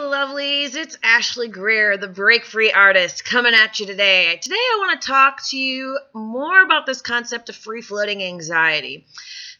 lovelies. It's Ashley Greer, the Break Free Artist, coming at you today. Today I want to talk to you more about this concept of free-floating anxiety.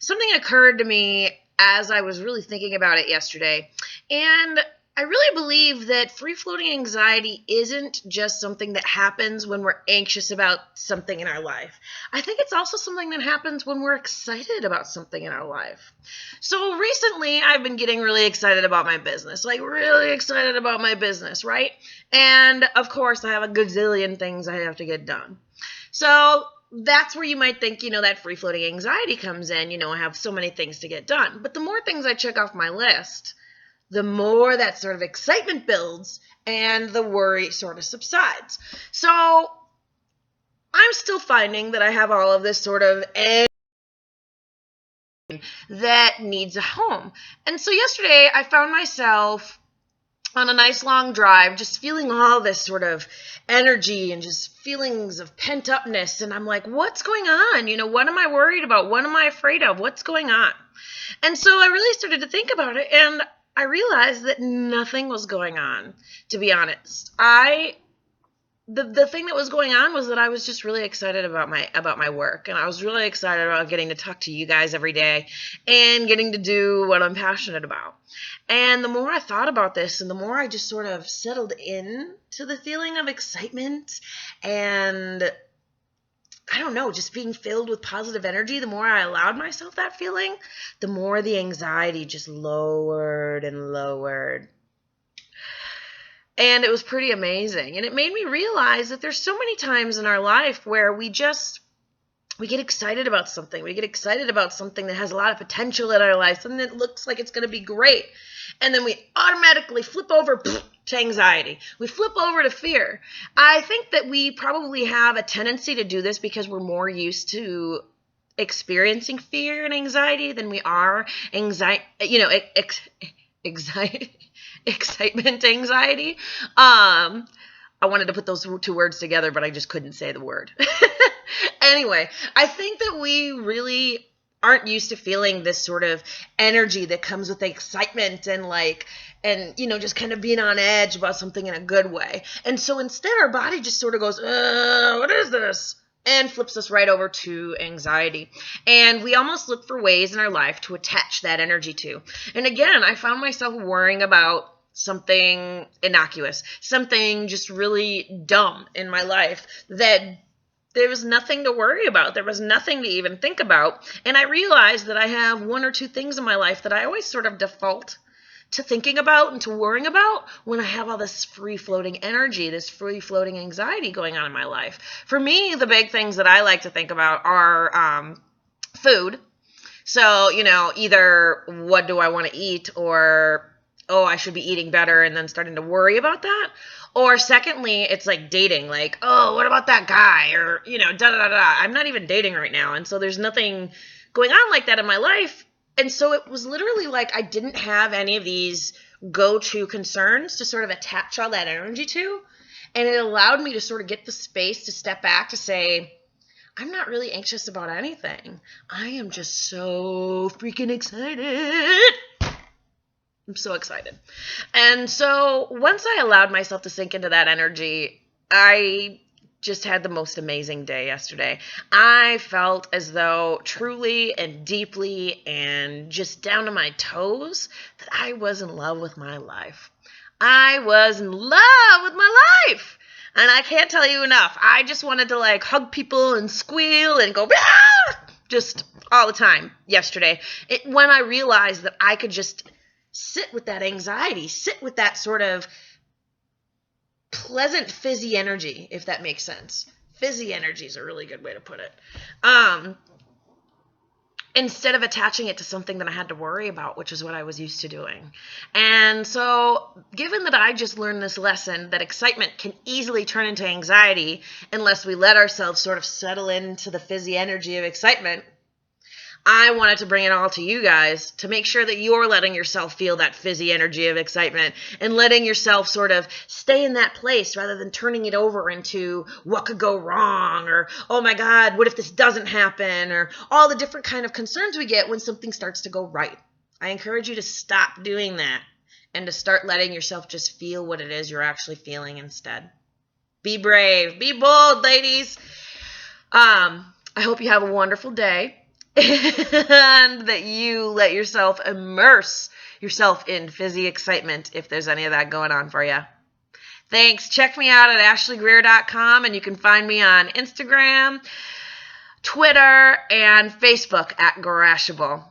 Something occurred to me as I was really thinking about it yesterday, and I really believe that free-floating anxiety isn't just something that happens when we're anxious about something in our life. I think it's also something that happens when we're excited about something in our life. So recently, I've been getting really excited about my business, right? And of course, I have a gazillion things I have to get done. So that's where you might think, that free-floating anxiety comes in. I have so many things to get done. But the more things I check off my list, the more that sort of excitement builds and the worry sort of subsides. So I'm still finding that I have all of this sort of that needs a home. And so yesterday I found myself on a nice long drive, just feeling all this sort of energy and just feelings of pent upness. And I'm like, what's going on? What am I worried about? What am I afraid of? What's going on? And so I really started to think about it, and I realized that nothing was going on, to be honest. The thing that was going on was that I was just really excited about my work, and I was really excited about getting to talk to you guys every day and getting to do what I'm passionate about. And the more I thought about this, and the more I just sort of settled in to the feeling of excitement and I don't know, just being filled with positive energy, the more I allowed myself that feeling, the more the anxiety just lowered and lowered. And it was pretty amazing. And it made me realize that there's so many times in our life where we get excited about something. We get excited about something that has a lot of potential in our life, something that looks like it's going to be great. And then we automatically flip over to anxiety. We flip over to fear. I think that we probably have a tendency to do this because we're more used to experiencing fear and anxiety than we are excitement anxiety. I wanted to put those two words together, but I just couldn't say the word. Anyway, I think that we really aren't used to feeling this sort of energy that comes with excitement and just kind of being on edge about something in a good way. And so instead our body just sort of goes, what is this? And flips us right over to anxiety. And we almost look for ways in our life to attach that energy to. And again, I found myself worrying about something innocuous, something just really dumb in my life that there was nothing to worry about. There was nothing to even think about. And I realized that I have one or two things in my life that I always sort of default to thinking about and to worrying about when I have all this free-floating energy, this free-floating anxiety going on in my life. For me, the big things that I like to think about are food. So, either what do I want to eat, or, I should be eating better, and then starting to worry about that. Or secondly, it's like dating, like, what about that guy? Or, da-da-da-da. I'm not even dating right now, and so there's nothing going on like that in my life. And so it was literally like I didn't have any of these go-to concerns to sort of attach all that energy to. And it allowed me to sort of get the space to step back to say, I'm not really anxious about anything. I am just so freaking excited. I'm so excited. And so once I allowed myself to sink into that energy, I just had the most amazing day yesterday. I felt as though truly and deeply and just down to my toes that I was in love with my life. I was in love with my life. And I can't tell you enough. I just wanted to hug people and squeal and go just all the time yesterday. When I realized that I could just sit with that anxiety, sit with that sort of pleasant fizzy energy, if that makes sense. Fizzy energy is a really good way to put it. Instead of attaching it to something that I had to worry about, which is what I was used to doing. And so, given that I just learned this lesson, that excitement can easily turn into anxiety unless we let ourselves sort of settle into the fizzy energy of excitement, I wanted to bring it all to you guys to make sure that you're letting yourself feel that fizzy energy of excitement and letting yourself sort of stay in that place rather than turning it over into what could go wrong, or, oh my God, what if this doesn't happen, or all the different kind of concerns we get when something starts to go right. I encourage you to stop doing that. and to start letting yourself just feel what it is you're actually feeling instead. Be brave. Be bold, ladies. I hope you have a wonderful day and that you let yourself immerse yourself in fizzy excitement if there's any of that going on for you. Thanks. Check me out at ashleygreer.com, and you can find me on Instagram, Twitter, and Facebook at Garashable.